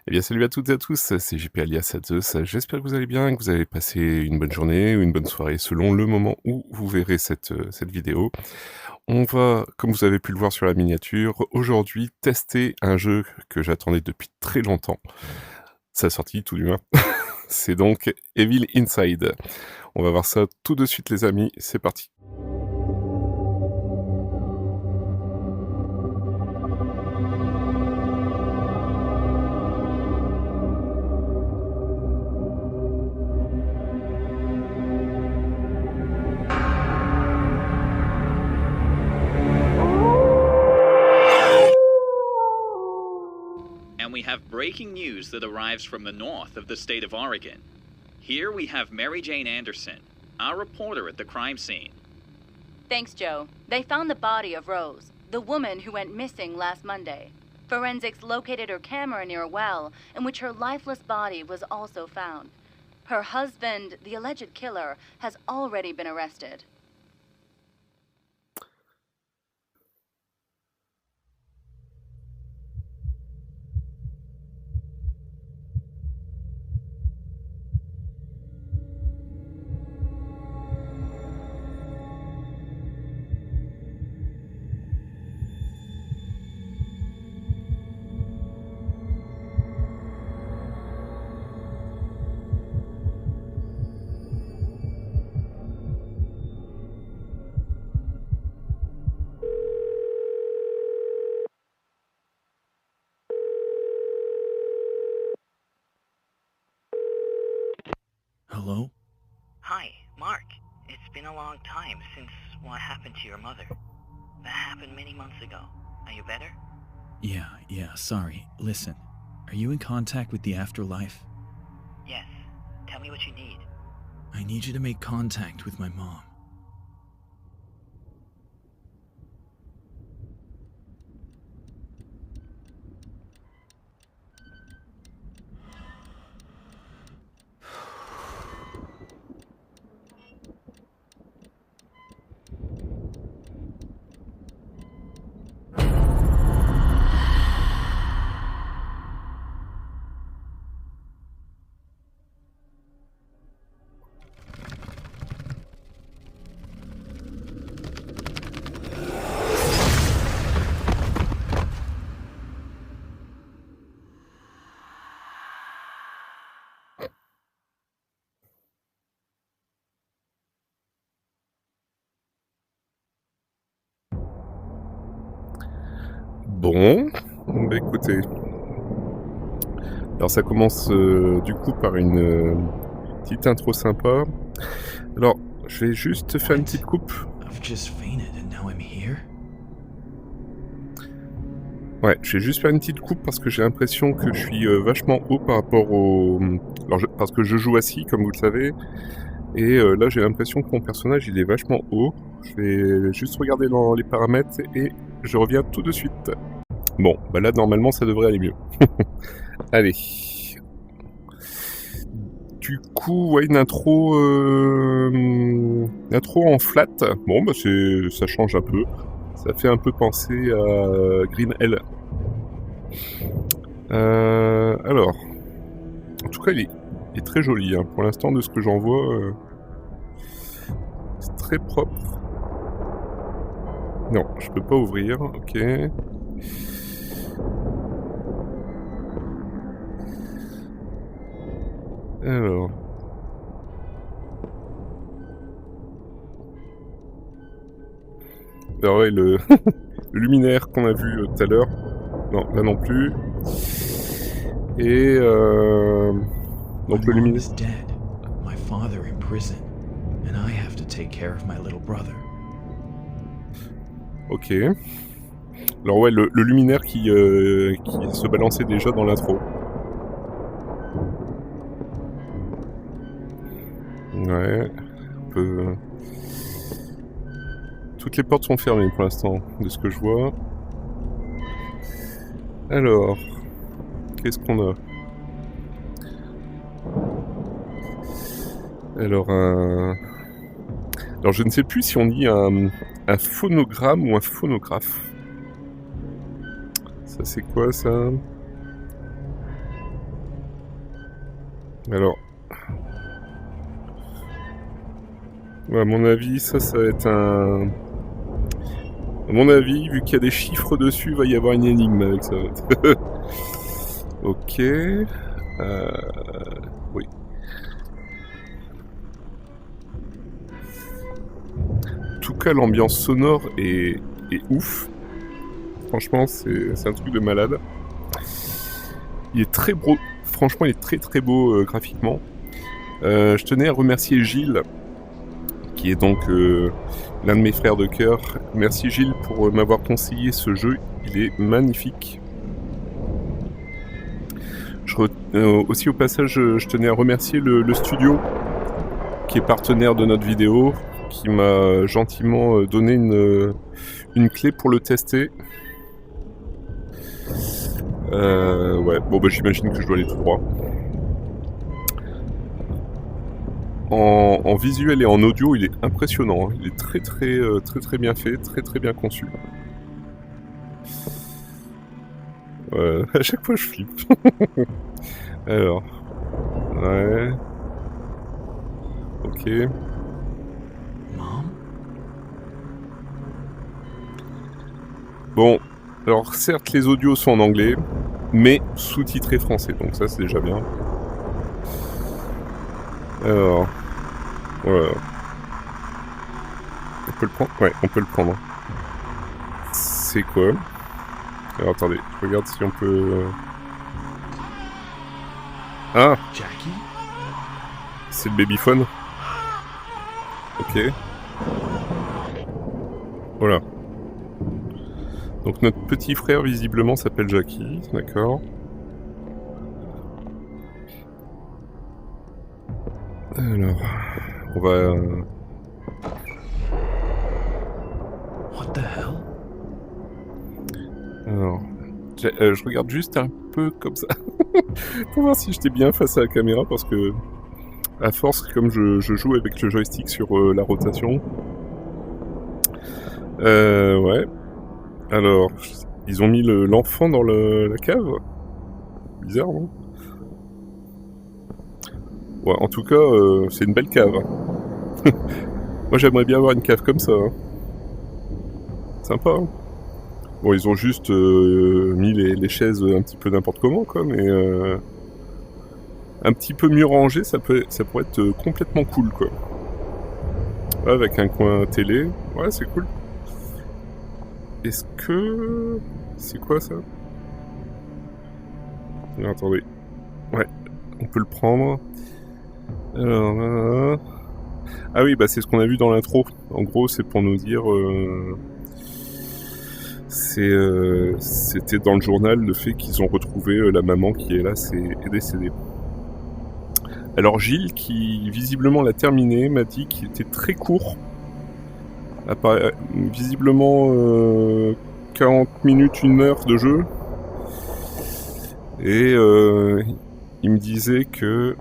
Eh bien, salut à toutes et à tous, c'est JP alias Atzos. J'espère que vous allez bien, que vous avez passé une bonne journée ou une bonne soirée selon le moment où vous verrez cette vidéo. On va, comme vous avez pu le voir sur la miniature, aujourd'hui tester un jeu que j'attendais depuis très longtemps. Sa sortie, tout du moins. C'est donc Evil Inside. On va voir ça tout de suite, les amis. C'est parti. And we have breaking news that arrives from the north of the state of Oregon. Here we have Mary Jane Anderson, our reporter at the crime scene. Thanks, Joe. They found the body of Rose, the woman who went missing last Monday. Forensics located her camera near a well, in which her lifeless body was also found. Her husband, the alleged killer, has already been arrested. Hello? Hi, Mark. It's been a long time since what happened to your mother. That happened many months ago. Are you better? Yeah, sorry. Listen, are you in contact with the afterlife? Yes. Tell me what you need. I need you to make contact with my mom. Bon, bah écoutez. Alors ça commence du coup par une petite intro sympa. Alors, je vais juste faire une petite coupe. I've just fainted and now I'm here? Ouais, je vais juste faire une petite coupe parce que j'ai l'impression que je suis vachement haut par rapport au... Alors, parce que je joue assis, comme vous le savez, et là j'ai l'impression que mon personnage il est vachement haut. Je vais juste regarder dans les paramètres et je reviens tout de suite. Bon, bah là normalement ça devrait aller mieux. Allez. Du coup, ouais, une intro en flat. Bon, bah ça change un peu. Ça fait un peu penser à Green Hell. Alors, en tout cas, il est très joli. Hein. Pour l'instant, de ce que j'en vois, c'est très propre. Non, je peux pas ouvrir. Ok. Alors. Alors ouais, le luminaire qu'on a vu tout à l'heure. Non, là non plus. Et donc le luminaire. My mom is dead. My father in prison. And I have to take care of my little brother. Ok. Alors ouais, le luminaire qui se balançait déjà dans l'intro. Ouais, un peu... Toutes les portes sont fermées pour l'instant, de ce que je vois. Alors, qu'est-ce qu'on a? Alors, je ne sais plus si on dit un phonogramme ou un phonographe. Ça, c'est quoi, ça? Alors... Ouais, à mon avis, ça va être un... À mon avis, vu qu'il y a des chiffres dessus, il va y avoir une énigme avec ça. Ok. Oui. En tout cas, l'ambiance sonore est ouf. Franchement, c'est un truc de malade. Il est très beau. Franchement, il est très très beau graphiquement. Je tenais à remercier Gilles, qui est donc l'un de mes frères de cœur. Merci Gilles pour m'avoir conseillé ce jeu. Il est magnifique. Aussi au passage, je tenais à remercier le studio qui est partenaire de notre vidéo, qui m'a gentiment donné une clé pour le tester. Ouais, bon bah j'imagine que je dois aller tout droit. En visuel et en audio, il est impressionnant. Hein. Il est très bien fait, très bien conçu. À chaque fois, je flippe. Alors, ouais. Ok. Mom? Bon, alors certes, les audios sont en anglais, mais sous-titrés français, donc ça c'est déjà bien. Alors, voilà. On peut le prendre? Ouais, on peut le prendre. C'est quoi? Alors attendez, je regarde si on peut... Ah! Jackie? C'est le babyphone. Ok. Voilà. Donc notre petit frère visiblement s'appelle Jackie, d'accord. Alors, on va... What the hell? Alors, je regarde juste un peu comme ça pour voir si j'étais bien face à la caméra parce que à force, comme je joue avec le joystick sur la rotation. Ouais. Alors, ils ont mis l'enfant dans la cave. Bizarre, non? Ouais, en tout cas, c'est une belle cave. Moi, j'aimerais bien avoir une cave comme ça. Hein. Sympa. Hein. Bon, ils ont juste mis les chaises un petit peu n'importe comment, quoi, mais un petit peu mieux rangé, ça pourrait être complètement cool, quoi. Ouais, avec un coin télé, ouais, c'est cool. Est-ce que... C'est quoi, ça? Alors, attendez. Ouais, on peut le prendre. Alors... Ah oui, bah c'est ce qu'on a vu dans l'intro. En gros, c'est pour nous dire... C'était dans le journal le fait qu'ils ont retrouvé la maman qui est là, est décédée. Alors Gilles, qui visiblement l'a terminé, m'a dit qu'il était très court. Visiblement 40 minutes, 1 heure de jeu. Et il me disait que...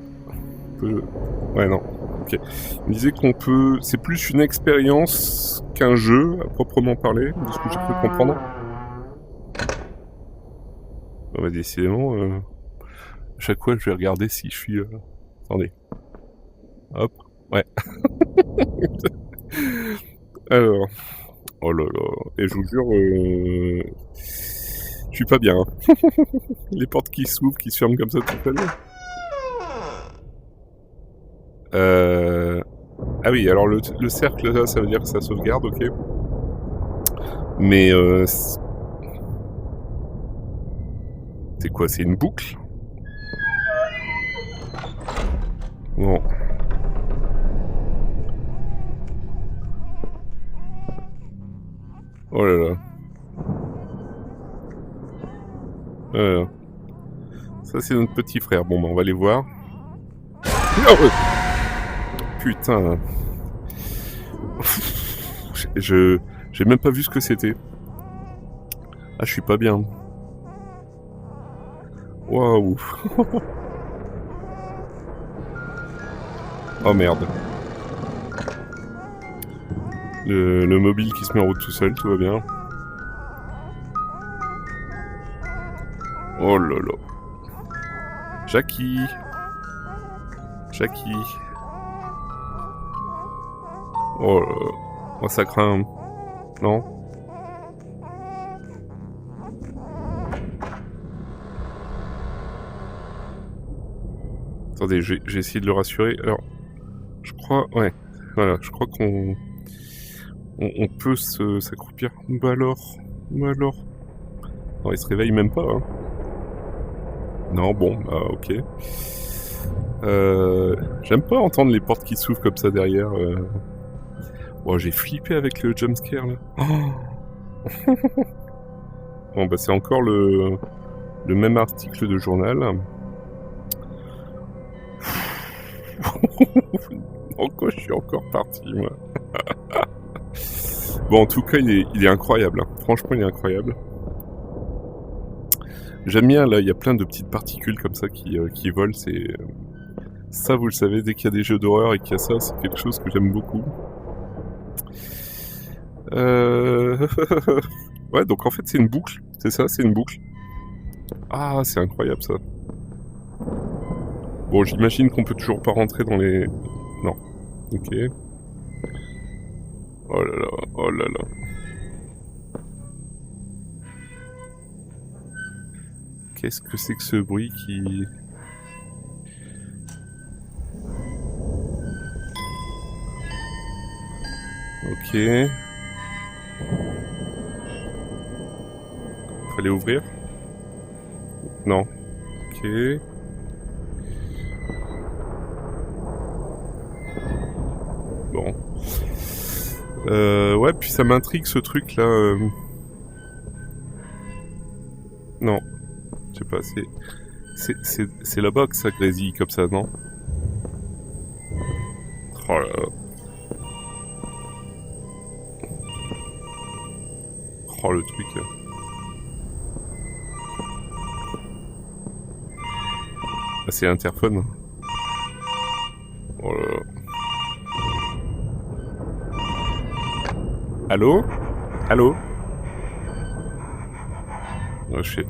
Ouais, non. Ok. Il me disait qu'on peut... C'est plus une expérience qu'un jeu, à proprement parler, de ce que j'ai pu comprendre. Bon, bah, décidément, à chaque fois, je vais regarder si je suis... Attendez. Hop. Ouais. Alors... Oh là là. Et je vous jure... Je suis pas bien. Hein. Les portes qui s'ouvrent, qui se ferment comme ça tout à l'heure. Ah oui, alors le cercle là, ça veut dire que ça sauvegarde, ok. Mais c'est quoi? C'est une boucle? Bon. Oh là là. Ça c'est notre petit frère. Bon bah on va aller voir. Oh putain. J'ai même pas vu ce que c'était. Ah, je suis pas bien. Waouh. Oh merde. Le mobile qui se met en route tout seul, tout va bien. Oh là là. Jackie. Jackie. Oh, oh ça craint. Non? Attendez, j'ai essayé de le rassurer. Alors, je crois... Ouais, voilà, je crois qu'on... On peut s'accroupir. Bah alors... Non, il se réveille même pas, hein. Non, bon, bah ok. J'aime pas entendre les portes qui s'ouvrent comme ça derrière. Oh, j'ai flippé avec le jumpscare, là. Oh bon, bah c'est encore le même article de journal. Pourquoi je suis encore parti, moi? Bon, en tout cas, il est incroyable. Hein. Franchement, il est incroyable. J'aime bien, là, il y a plein de petites particules comme ça qui volent. C'est ça, vous le savez, dès qu'il y a des jeux d'horreur et qu'il y a ça, c'est quelque chose que j'aime beaucoup. Ouais, donc en fait, c'est une boucle. C'est ça, c'est une boucle. Ah, c'est incroyable, ça. Bon, j'imagine qu'on peut toujours pas rentrer dans les... Non. Ok. Oh là là, oh là là. Qu'est-ce que c'est que ce bruit qui... Ok. Fallait ouvrir? Non. Ok. Bon. Ouais, puis ça m'intrigue ce truc là. Non. Je sais pas, c'est là-bas que ça grésille comme ça, non? Oh là là. Oh le truc. Ah, c'est l'interphone. Oh là là. Allô? Allô? Oh, je sais.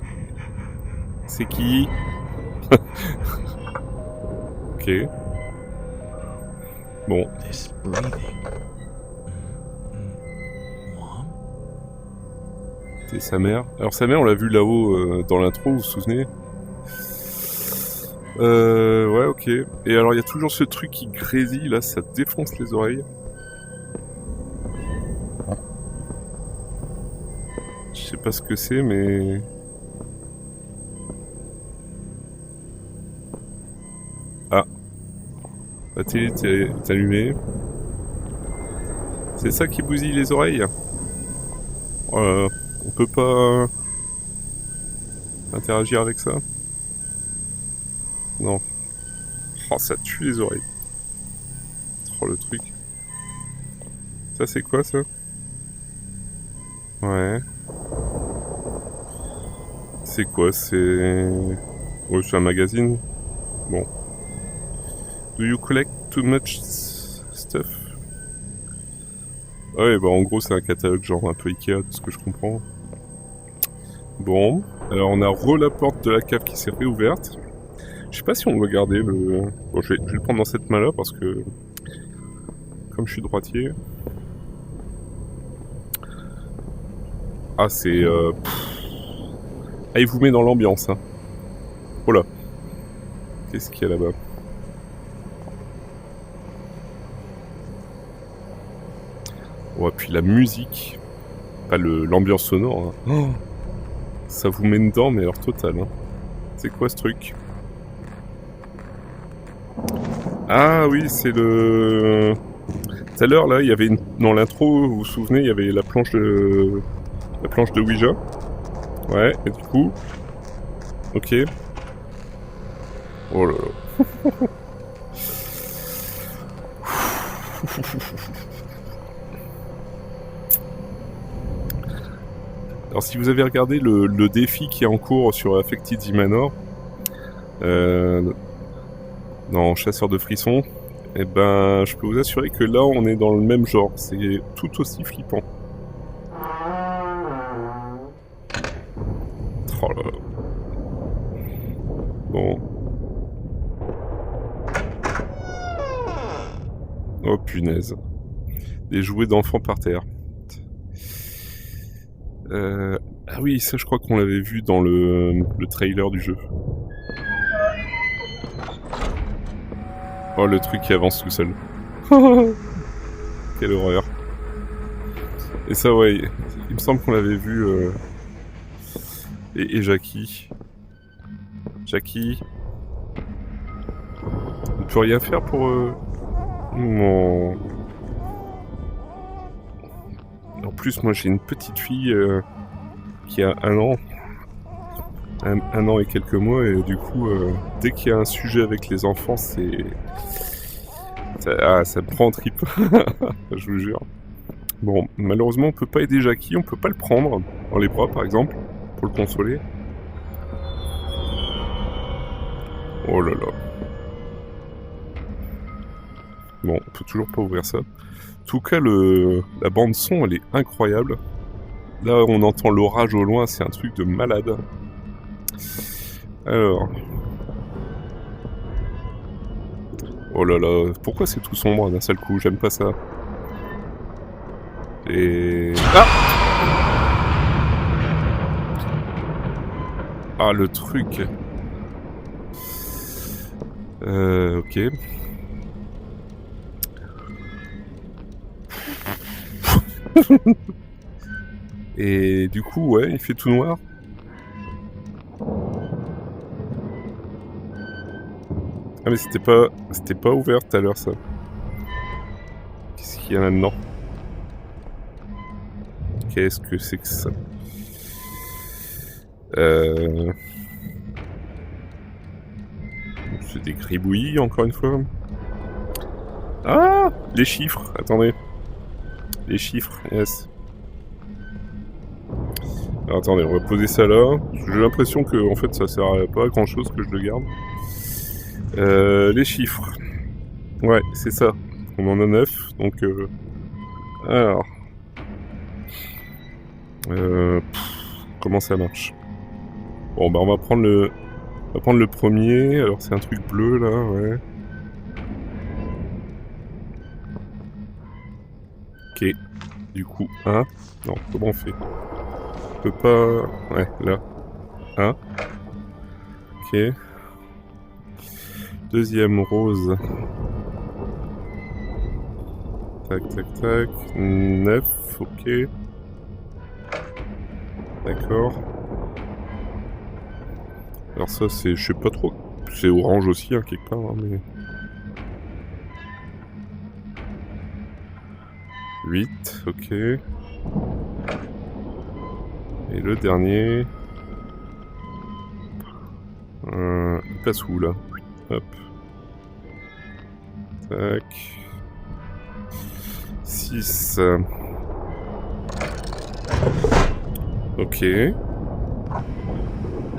C'est qui? Ok. Bon. This breathing. Mom? C'est sa mère. Alors sa mère, on l'a vu là-haut dans l'intro, vous vous souvenez? Ouais, ok. Et alors il y a toujours ce truc qui grésille, là, ça défonce les oreilles. Je sais pas ce que c'est, mais... Ah. La télé est allumée. C'est ça qui bousille les oreilles? On peut pas... interagir avec ça? Non. Oh, ça tue les oreilles. Oh, le truc. Ça, c'est quoi, ça? Ouais. C'est quoi? C'est... Oh, c'est un magazine? Bon. Do you collect too much stuff? Ouais, bah en gros, c'est un catalogue genre un peu Ikea, de ce que je comprends. Bon. Alors, on a la porte de la cave qui s'est réouverte. Je sais pas si on doit garder le... Bon, je vais le prendre dans cette main-là, parce que... Comme je suis droitier... Ah, c'est... Ah, il vous met dans l'ambiance, hein. Oh là. Qu'est-ce qu'il y a là-bas? Oh, puis la musique. Pas l'ambiance sonore, hein. Oh, ça vous met dedans, mais alors total, hein. C'est quoi ce truc? Ah oui, c'est le... Tout à l'heure, là, il y avait une... Dans l'intro, vous vous souvenez, il y avait la planche de... La planche de Ouija. Ouais, et du coup... Ok. Oh là là. Alors si vous avez regardé le défi qui est en cours sur Affected The Manor, dans Chasseur de frissons, eh ben je peux vous assurer que là on est dans le même genre, c'est tout aussi flippant. Oh là là. Bon. Oh punaise. Des jouets d'enfants par terre. Ah oui, ça je crois qu'on l'avait vu dans le trailer du jeu. Oh, le truc qui avance tout seul. Quelle horreur. Et ça, ouais, il me semble qu'on l'avait vu. Et Jackie. Jackie. On peut rien faire pour... Non. En plus, moi j'ai une petite fille qui a 1 an. Un an et quelques mois, et du coup, dès qu'il y a un sujet avec les enfants, c'est... ça me prend en trip. Je vous jure. Bon, malheureusement, on peut pas aider Jackie, on peut pas le prendre dans les bras, par exemple, pour le consoler. Oh là là. Bon, on peut toujours pas ouvrir ça. En tout cas, la bande son, elle est incroyable. Là, on entend l'orage au loin, c'est un truc de malade. Alors... Oh là là, pourquoi c'est tout sombre d'un seul coup? J'aime pas ça. Et... Ah! Ah, le truc. Ok. Et du coup, ouais, il fait tout noir. Ah mais c'était pas ouvert tout à l'heure ça. Qu'est-ce qu'il y a là-dedans? Qu'est-ce que c'est que ça? C'est des gribouillis encore une fois. Ah! Les chiffres, attendez. Les chiffres, yes. Alors, attendez, on va poser ça là. J'ai l'impression que en fait ça sert à pas à grand chose que je le garde. Les chiffres. Ouais, c'est ça. On en a 9, donc... Alors... comment ça marche? Bon, bah on va prendre le premier. Alors c'est un truc bleu, là, ouais. Ok. Du coup, 1. Non, comment on fait? On peut pas... Ouais, là. 1. Ok. Deuxième rose. Tac, tac, tac. 9, ok. D'accord. Alors ça, c'est... Je sais pas trop... C'est orange aussi, hein, quelque part, hein, mais... 8, ok. Et le dernier... il passe où, là? Hop. Tac. 6. Ok.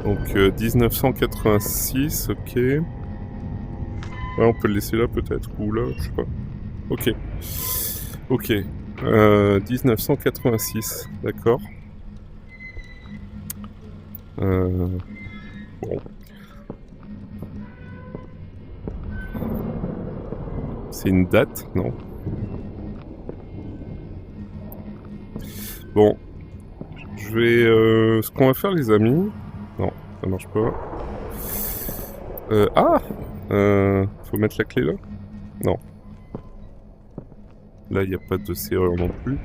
Donc 1986, ok. Ouais, on peut le laisser là peut-être, ou là, je sais pas. Ok. Ok. 1986, d'accord. Bon. C'est une date, non? Bon. Je vais... ce qu'on va faire, les amis... Non, ça marche pas. Faut mettre la clé là? Non. Là, il n'y a pas de serrure non plus.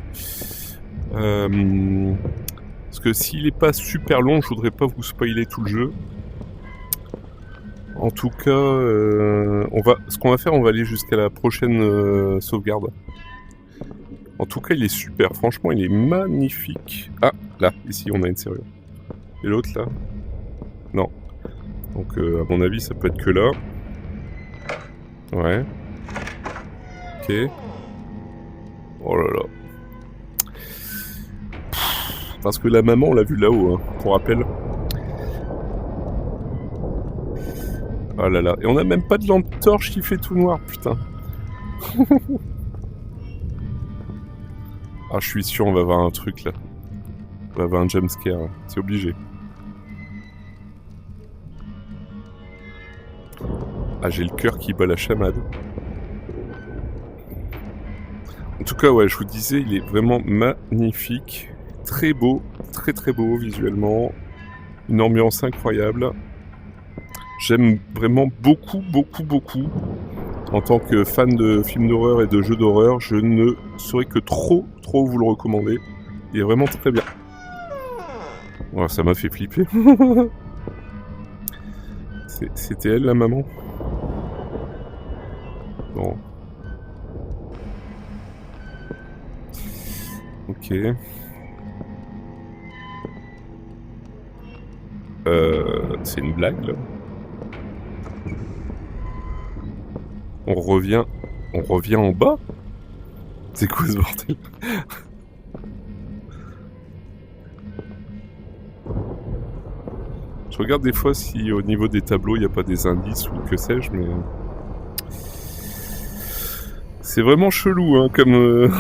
Parce que s'il est pas super long, je voudrais pas vous spoiler tout le jeu. En tout cas, ce qu'on va faire, on va aller jusqu'à la prochaine sauvegarde. En tout cas, il est super. Franchement, il est magnifique. Ah, là, ici, on a une serrure. Et l'autre, là? Non. Donc, à mon avis, ça peut être que là. Ouais. Ok. Oh là là. Parce que la maman, on l'a vue là-haut, hein, pour rappel. Oh là là. Et on a même pas de lampe torche qui fait tout noir, putain. Ah, je suis sûr, on va avoir un truc, là. On va avoir un jumpscare, hein. C'est obligé. Ah, j'ai le cœur qui bat la chamade. tout cas, ouais, je vous disais, il est vraiment magnifique. Très beau, très très beau visuellement. Une ambiance incroyable. J'aime vraiment beaucoup, beaucoup, beaucoup. En tant que fan de films d'horreur et de jeux d'horreur, je ne saurais que trop vous le recommander. Il est vraiment très bien. Oh, ça m'a fait flipper. C'était elle, la maman? Bon. Ok. C'est une blague, là? On revient en bas? C'est quoi ce bordel? Je regarde des fois si au niveau des tableaux il n'y a pas des indices ou que sais-je, mais... C'est vraiment chelou, hein, comme...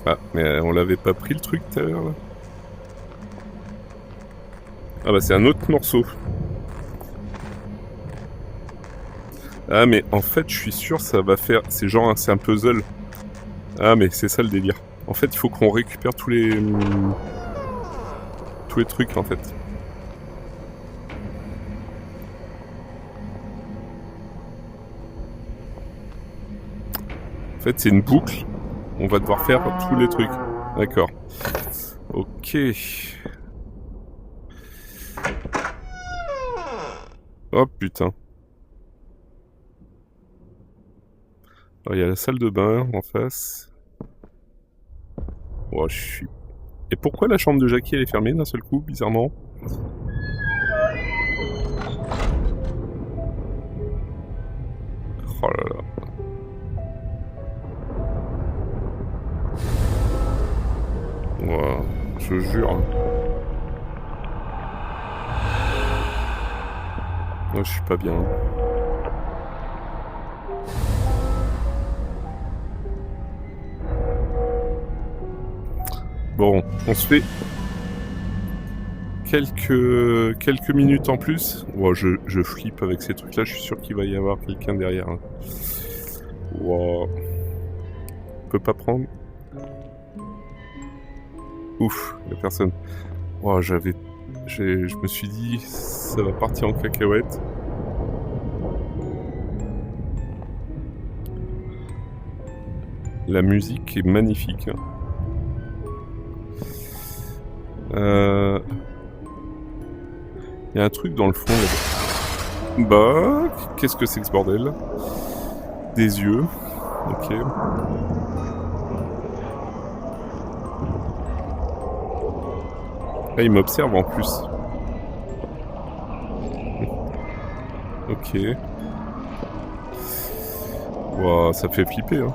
Ah, mais on l'avait pas pris le truc tout à l'heure, là? Ah bah c'est un autre morceau. Ah mais en fait je suis sûr ça va faire... C'est genre, c'est un puzzle. Ah mais c'est ça le délire. En fait il faut qu'on récupère tous les trucs en fait. En fait c'est une boucle. On va devoir faire tous les trucs. D'accord. Ok. Oh putain. Il y a la salle de bain en face. Oh, je suis... Et pourquoi la chambre de Jackie elle est fermée d'un seul coup, bizarrement? Oh là là. Wow, je jure. Moi, je suis pas bien. Bon, on se fait quelques minutes en plus. Wow, je flippe avec ces trucs-là. Je suis sûr qu'il va y avoir quelqu'un derrière. Wow. On peut pas prendre. Ouf, il y a personne. Wow, je me suis dit, ça va partir en cacahuète. La musique est magnifique. Il y a un truc dans le fond là-bas. Bah, qu'est-ce que c'est que ce bordel? Des yeux. Ok. Ah, il m'observe en plus. Ok. Wow, ça fait flipper, hein.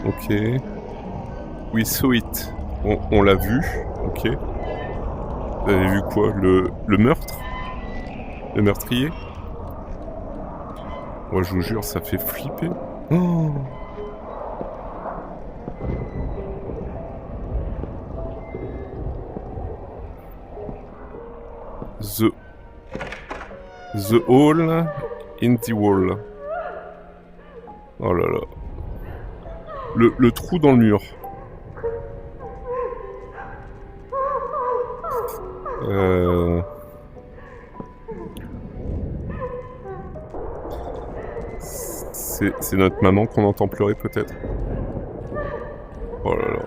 Ok. We saw it. On l'a vu. Ok. Vous avez vu quoi? Le meurtre? Le meurtrier? Moi, je vous jure, ça fait flipper. Oh. The hole in the wall. Oh là là. Le trou dans le mur. C'est notre maman qu'on entend pleurer peut-être. Oh là là.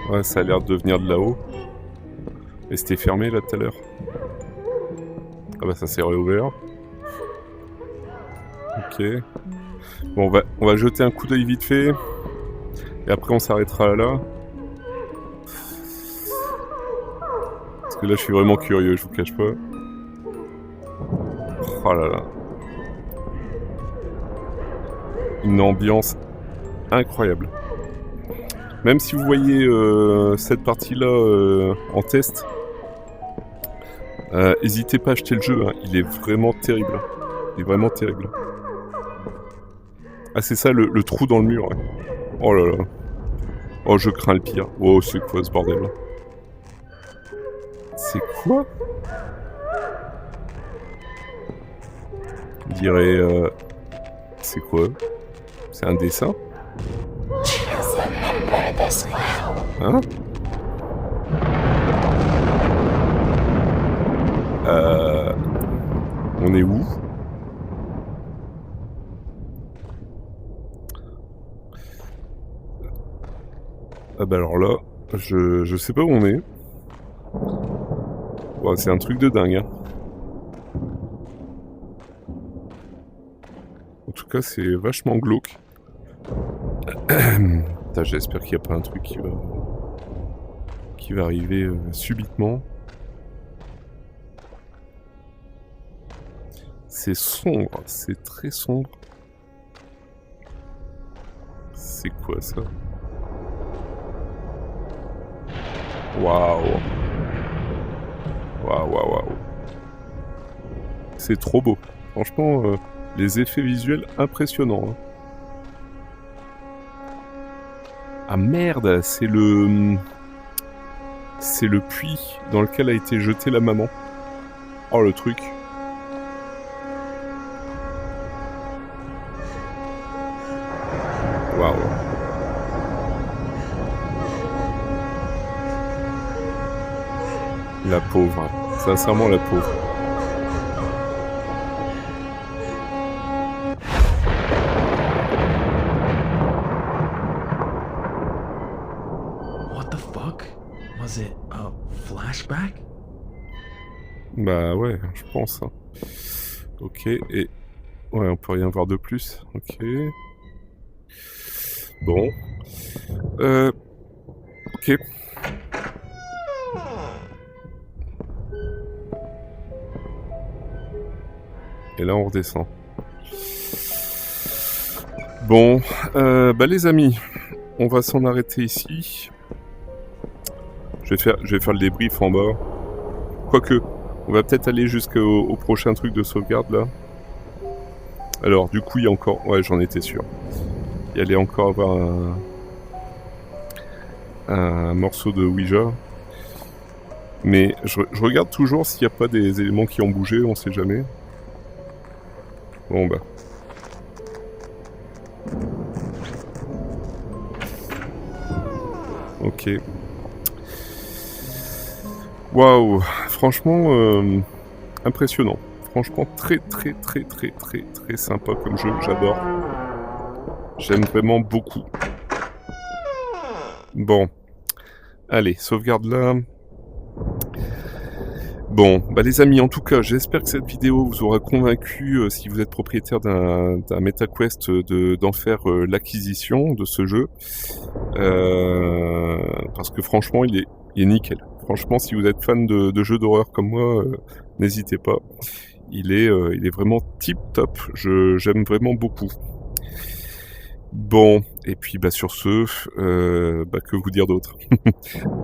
Ouais, ça a l'air de venir de là-haut. Et c'était fermé là tout à l'heure. Ah bah ça s'est réouvert. Ok. Bon, on va jeter un coup d'œil vite fait. Et après on s'arrêtera là. Parce que là je suis vraiment curieux, je vous cache pas. Oh là là. Une ambiance incroyable. Même si vous voyez cette partie-là en test, N'hésitez pas à acheter le jeu, hein. Il est vraiment terrible. Il est vraiment terrible. Ah, c'est ça, le trou dans le mur. Ouais. Oh là là. Oh, je crains le pire. Oh, c'est quoi ce bordel là? C'est quoi? On dirait... C'est quoi? C'est un dessin? Hein? On est où? Ah bah alors là, je sais pas où on est. Bon, c'est un truc de dingue, hein. En tout cas, c'est vachement glauque. Putain, j'espère qu'il n'y a pas un truc qui va arriver subitement. C'est sombre, c'est très sombre. C'est quoi ça? Waouh! Waouh, waouh, waouh! C'est trop beau. Franchement, les effets visuels impressionnants. Hein. Ah merde, c'est le puits dans lequel a été jetée la maman. Oh le truc. Waouh. La pauvre. Sincèrement la pauvre. Was it a flashback? Bah ouais, je pense. Hein. Ok, et... Ouais, on peut rien voir de plus. Ok. Bon. Ok. Et là, on redescend. Bon, bah les amis, on va s'en arrêter ici. Je vais faire le débrief en bas. Quoique, on va peut-être aller jusqu'au prochain truc de sauvegarde là. Alors, du coup, il y a encore... Ouais, j'en étais sûr. Il y allait encore avoir un morceau de Ouija. Mais je regarde toujours s'il n'y a pas des éléments qui ont bougé, on sait jamais. Bon bah. Ok. Waouh, franchement impressionnant. Franchement très sympa comme jeu, j'adore. J'aime vraiment beaucoup. Bon. Allez, sauvegarde là. Bon, bah les amis, en tout cas, j'espère que cette vidéo vous aura convaincu si vous êtes propriétaire d'un MetaQuest d'en faire l'acquisition de ce jeu. Parce que franchement, il est nickel. Franchement, si vous êtes fan de jeux d'horreur comme moi, n'hésitez pas. Il est vraiment tip top. J'aime vraiment beaucoup. Bon, et puis bah sur ce, que vous dire d'autre?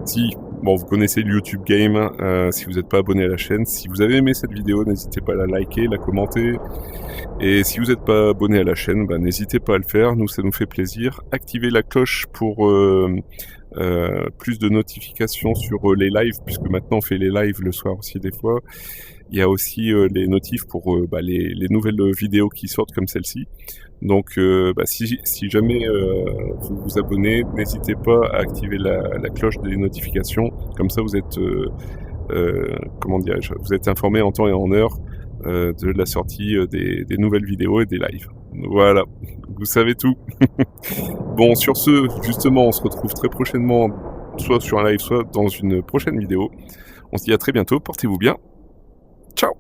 Si, bon, vous connaissez le YouTube Game, si vous n'êtes pas abonné à la chaîne, si vous avez aimé cette vidéo, n'hésitez pas à la liker, la commenter. Et si vous n'êtes pas abonné à la chaîne, bah, n'hésitez pas à le faire, nous ça nous fait plaisir. Activez la cloche pour plus de notifications sur les lives, puisque maintenant on fait les lives le soir aussi des fois. Il y a aussi les notifs pour les nouvelles vidéos qui sortent comme celle-ci. Donc si jamais vous vous abonnez, n'hésitez pas à activer la cloche des notifications. Comme ça vous êtes comment dirais-je, vous êtes informé en temps et en heure de la sortie des nouvelles vidéos et des lives. Voilà, vous savez tout. Bon, sur ce, justement, on se retrouve très prochainement, soit sur un live, soit dans une prochaine vidéo. On se dit à très bientôt, portez-vous bien. Ciao!